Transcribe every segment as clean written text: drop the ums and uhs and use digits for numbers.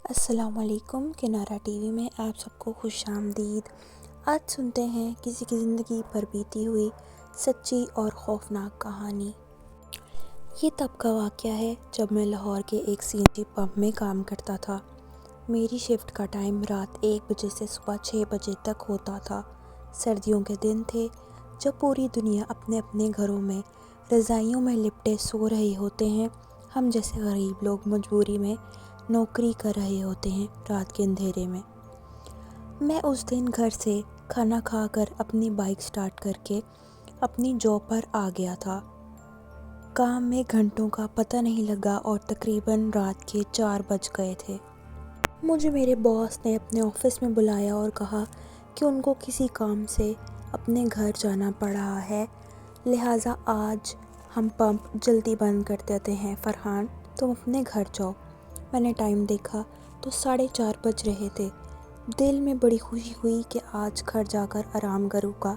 السلام علیکم۔ کنارہ ٹی وی میں آپ سب کو خوش آمدید۔ آج سنتے ہیں کسی کی زندگی پر بیتی ہوئی سچی اور خوفناک کہانی۔ یہ تب کا واقعہ ہے جب میں لاہور کے ایک سی این جی پمپ میں کام کرتا تھا۔ میری شفٹ کا ٹائم رات 1 بجے سے صبح 6 بجے تک ہوتا تھا۔ سردیوں کے دن تھے جب پوری دنیا اپنے اپنے گھروں میں رضائیوں میں لپٹے سو رہے ہوتے ہیں۔ ہم جیسے غریب لوگ مجبوری میں نوکری کر رہے ہوتے ہیں رات کے اندھیرے میں۔ میں اس دن گھر سے کھانا کھا کر اپنی بائک سٹارٹ کر کے اپنی جاب پر آ گیا تھا۔ کام میں گھنٹوں کا پتہ نہیں لگا اور تقریباً رات کے 4 بج گئے تھے۔ مجھے میرے باس نے اپنے آفس میں بلایا اور کہا کہ ان کو کسی کام سے اپنے گھر جانا پڑ رہا ہے، لہٰذا آج ہم پمپ جلدی بند کر دیتے ہیں۔ فرحان، تم اپنے گھر جاؤ۔ میں نے ٹائم دیکھا تو 4:30 بج رہے تھے۔ دل میں بڑی خوشی ہوئی کہ آج گھر جا کر آرام کروں گا۔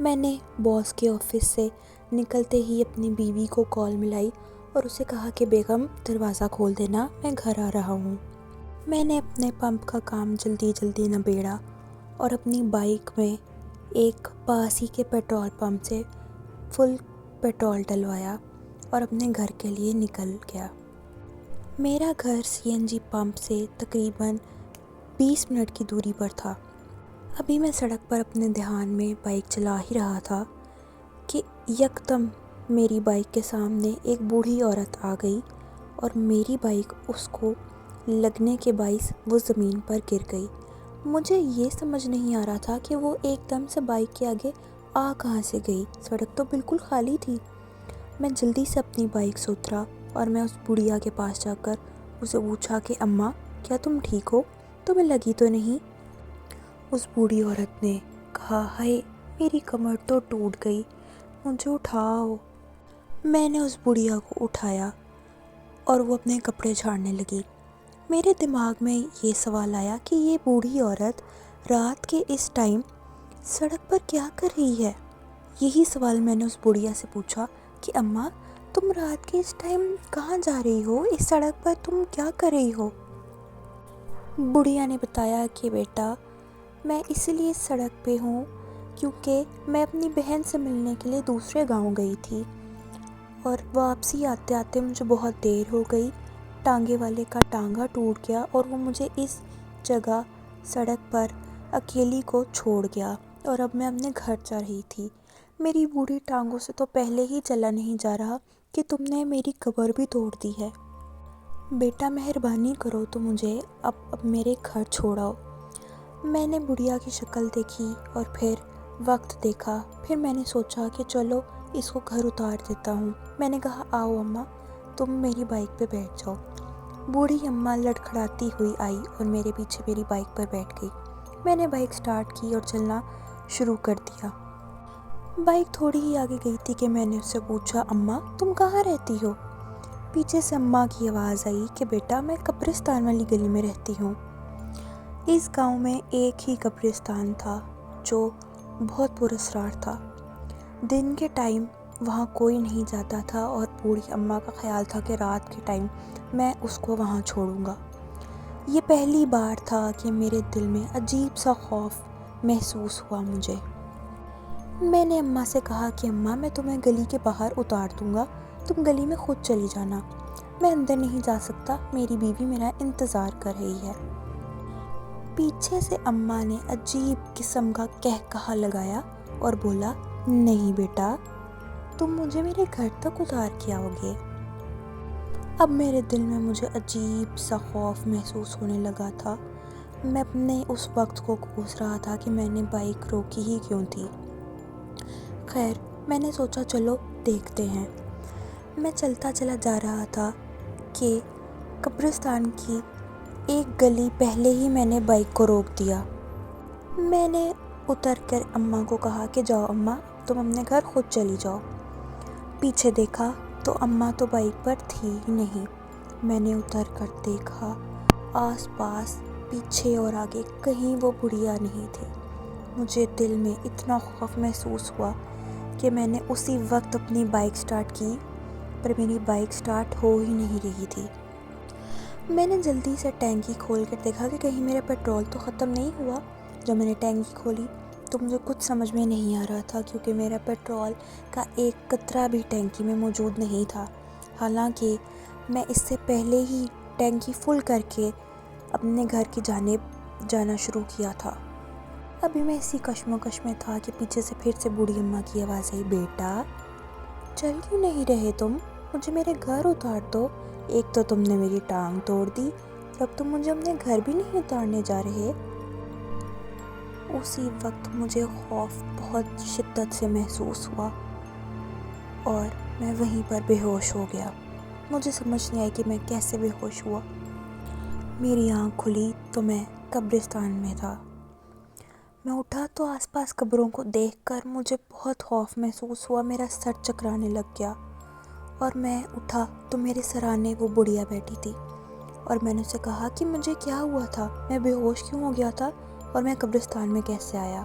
میں نے باس کے آفس سے نکلتے ہی اپنی بیوی کو کال ملائی اور اسے کہا کہ بیگم دروازہ کھول دینا، میں گھر آ رہا ہوں۔ میں نے اپنے پمپ کا کام جلدی نبیڑا اور اپنی بائک میں ایک پاس ہی کے پیٹرول پمپ سے فل پیٹرول ڈلوایا اور اپنے گھر کے لیے نکل گیا۔ میرا گھر سی این جی پمپ سے تقریباً 20 منٹ کی دوری پر تھا۔ ابھی میں سڑک پر اپنے دھیان میں بائک چلا ہی رہا تھا کہ یکدم میری بائک کے سامنے ایک بوڑھی عورت آ گئی اور میری بائک اس کو لگنے کے باعث وہ زمین پر گر گئی۔ مجھے یہ سمجھ نہیں آ رہا تھا کہ وہ ایک دم سے بائک کے آگے آ کہاں سے گئی، سڑک تو بالکل خالی تھی۔ میں جلدی سے اپنی بائک سے اترا اور میں اس بڑھیا کے پاس جا کر اسے پوچھا کہ اماں، کیا تم ٹھیک ہو؟ تمہیں لگی تو نہیں؟ اس بوڑھی عورت نے کہا، ہائے میری کمر تو ٹوٹ گئی، مجھے اٹھاؤ۔ میں نے اس بڑھیا کو اٹھایا اور وہ اپنے کپڑے جھاڑنے لگی۔ میرے دماغ میں یہ سوال آیا کہ یہ بوڑھی عورت رات کے اس ٹائم سڑک پر کیا کر رہی ہے؟ یہی سوال میں نے اس بڑھیا سے پوچھا کہ اماں، تم رات کے اس ٹائم کہاں جا رہی ہو؟ اس سڑک پر تم کیا کر رہی ہو؟ بڑھیا نے بتایا کہ بیٹا، میں اس لیے اس سڑک پہ ہوں کیونکہ میں اپنی بہن سے ملنے کے لیے دوسرے گاؤں گئی تھی اور واپسی آتے آتے مجھے بہت دیر ہو گئی۔ ٹانگے والے کا ٹانگا ٹوٹ گیا اور وہ مجھے اس جگہ سڑک پر اکیلی کو چھوڑ گیا اور اب میں اپنے گھر جا رہی تھی۔ میری بوڑھی ٹانگوں سے تو پہلے ہی چلا نہیں جا رہا کہ تم نے میری کمر بھی توڑ دی ہے۔ بیٹا مہربانی کرو تو مجھے اب میرے گھر چھوڑاؤ۔ میں نے بڑھیا کی شکل دیکھی اور پھر وقت دیکھا، پھر میں نے سوچا کہ چلو اس کو گھر اتار دیتا ہوں۔ میں نے کہا، آؤ اماں، تم میری بائک پہ بیٹھ جاؤ۔ بوڑھی اماں لڑکھڑاتی ہوئی آئی اور میرے پیچھے میری بائک پر بیٹھ گئی۔ میں نے بائک سٹارٹ کی اور چلنا شروع کر دیا۔ بائک تھوڑی ہی آگے گئی تھی کہ میں نے اس سے پوچھا، اماں تم کہاں رہتی ہو؟ پیچھے سے اماں کی آواز آئی کہ بیٹا میں قبرستان والی گلی میں رہتی ہوں۔ اس گاؤں میں ایک ہی قبرستان تھا جو بہت پر اسرار تھا۔ دن کے ٹائم وہاں کوئی نہیں جاتا تھا اور بوڑھی اماں کا خیال تھا کہ رات کے ٹائم میں اس کو وہاں چھوڑوں گا۔ یہ پہلی بار تھا کہ میرے دل میں عجیب سا خوف محسوس ہوا مجھے۔ میں نے اماں سے کہا کہ اماں میں تمہیں گلی کے باہر اتار دوں گا، تم گلی میں خود چلی جانا، میں اندر نہیں جا سکتا، میری بیوی میرا انتظار کر رہی ہے۔ پیچھے سے اماں نے عجیب قسم کا قہقہا لگایا اور بولا، نہیں بیٹا، تم مجھے میرے گھر تک اتار کے آؤ گے۔ اب میرے دل میں مجھے عجیب سا خوف محسوس ہونے لگا تھا۔ میں اپنے اس وقت کو کوس رہا تھا کہ میں نے بائک روکی ہی کیوں تھی۔ خیر، میں نے سوچا چلو دیکھتے ہیں۔ میں چلتا چلا جا رہا تھا کہ قبرستان کی ایک گلی پہلے ہی میں نے بائک کو روک دیا۔ میں نے اتر کر اماں کو کہا کہ جاؤ اماں، تم اپنے گھر خود چلی جاؤ۔ پیچھے دیکھا تو اماں تو بائک پر تھی ہی نہیں۔ میں نے اتر کر دیکھا آس پاس، پیچھے اور آگے، کہیں وہ بڑھیا نہیں تھے۔ مجھے دل میں اتنا خوف محسوس ہوا کہ میں نے اسی وقت اپنی بائک سٹارٹ کی، پر میری بائک سٹارٹ ہو ہی نہیں رہی تھی۔ میں نے جلدی سے ٹینکی کھول کر دیکھا کہ کہیں میرا پیٹرول تو ختم نہیں ہوا۔ جب میں نے ٹینکی کھولی تو مجھے کچھ سمجھ میں نہیں آ رہا تھا، کیونکہ میرا پیٹرول کا ایک قطرہ بھی ٹینکی میں موجود نہیں تھا، حالانکہ میں اس سے پہلے ہی ٹینکی فل کر کے اپنے گھر کی جانب جانا شروع کیا تھا۔ ابھی میں اسی کشمکش میں تھا کہ پیچھے سے پھر سے بوڑھی اماں کی آواز آئی، بیٹا چل کیوں نہیں رہے تم؟ مجھے میرے گھر اتار دو۔ ایک تو تم نے میری ٹانگ توڑ دی، اب تم مجھے اپنے گھر بھی نہیں اتارنے جا رہے۔ اسی وقت مجھے خوف بہت شدت سے محسوس ہوا اور میں وہیں پر بے ہوش ہو گیا۔ مجھے سمجھ نہیں آئی کہ میں کیسے بے ہوش ہوا۔ میری آنکھ کھلی تو میں قبرستان میں تھا۔ میں اٹھا تو آس پاس قبروں کو دیکھ کر مجھے بہت خوف محسوس ہوا، میرا سر چکرانے لگ گیا، اور میں اٹھا تو میرے سرانے وہ بڑھیا بیٹھی تھی، اور میں نے اسے کہا کہ مجھے کیا ہوا تھا، میں بے ہوش کیوں ہو گیا تھا اور میں قبرستان میں کیسے آیا؟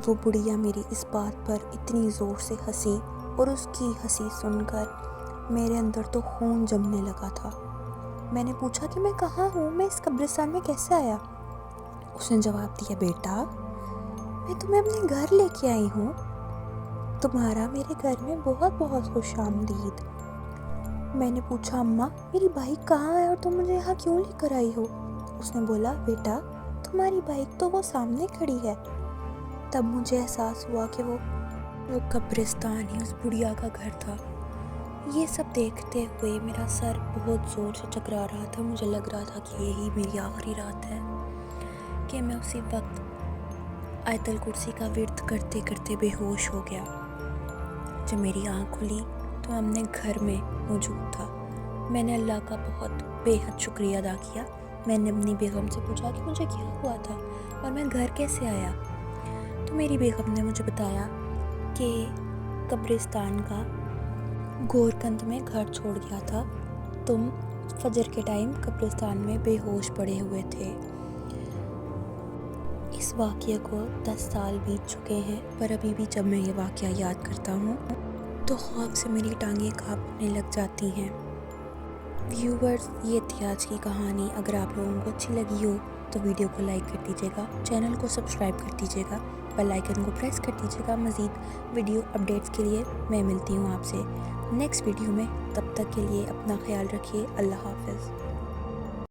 وہ بڑھیا میری اس بات پر اتنی زور سے ہنسی، اور اس کی ہنسی سن کر میرے اندر تو خون جمنے لگا تھا۔ میں نے پوچھا کہ میں کہاں ہوں، میں اس قبرستان میں کیسے آیا؟ اس نے جواب دیا، بیٹا میں تمہیں اپنے گھر لے کے آئی ہوں، تمہارا میرے گھر میں بہت بہت خوش آمدید۔ میں نے پوچھا، اماں میری بائک کہاں ہے اور تم مجھے یہاں کیوں لے کر آئی ہو؟ اس نے بولا، بیٹا تمہاری بائک تو وہ سامنے کھڑی ہے۔ تب مجھے احساس ہوا کہ وہ قبرستان ہی اس بڑھیا کا گھر تھا۔ یہ سب دیکھتے ہوئے میرا سر بہت زور سے چکرا رہا تھا، مجھے لگ رہا تھا کہ یہی میری آخری رات ہے، کہ میں اسی وقت آیت الکرسی کا ورد کرتے کرتے بے ہوش ہو گیا۔ جب میری آنکھ کھلی تو میں اپنے گھر میں موجود تھا۔ میں نے اللہ کا بہت بے حد شکریہ ادا کیا۔ میں نے اپنی بیگم سے پوچھا کہ مجھے کیا ہوا تھا اور میں گھر کیسے آیا؟ تو میری بیگم نے مجھے بتایا کہ قبرستان کا گورکند میں گھر چھوڑ گیا تھا، تم فجر کے ٹائم قبرستان میں بے ہوش پڑے ہوئے تھے۔ اس واقعے کو 10 سال بیت چکے ہیں، پر ابھی بھی جب میں یہ واقعہ یاد کرتا ہوں تو خوف سے میری ٹانگیں کانپنے لگ جاتی ہیں۔ ویورز، یہ تھی آج کی کہانی۔ اگر آپ لوگوں کو اچھی لگی ہو تو ویڈیو کو لائک کر دیجیے گا، چینل کو سبسکرائب کر دیجیے گا، بیل آئیکن کو پریس کر دیجیے گا۔ مزید ویڈیو اپڈیٹس کے لیے میں ملتی ہوں آپ سے نیکسٹ ویڈیو میں۔ تب تک کے لیے اپنا خیال رکھیے۔ اللہ حافظ۔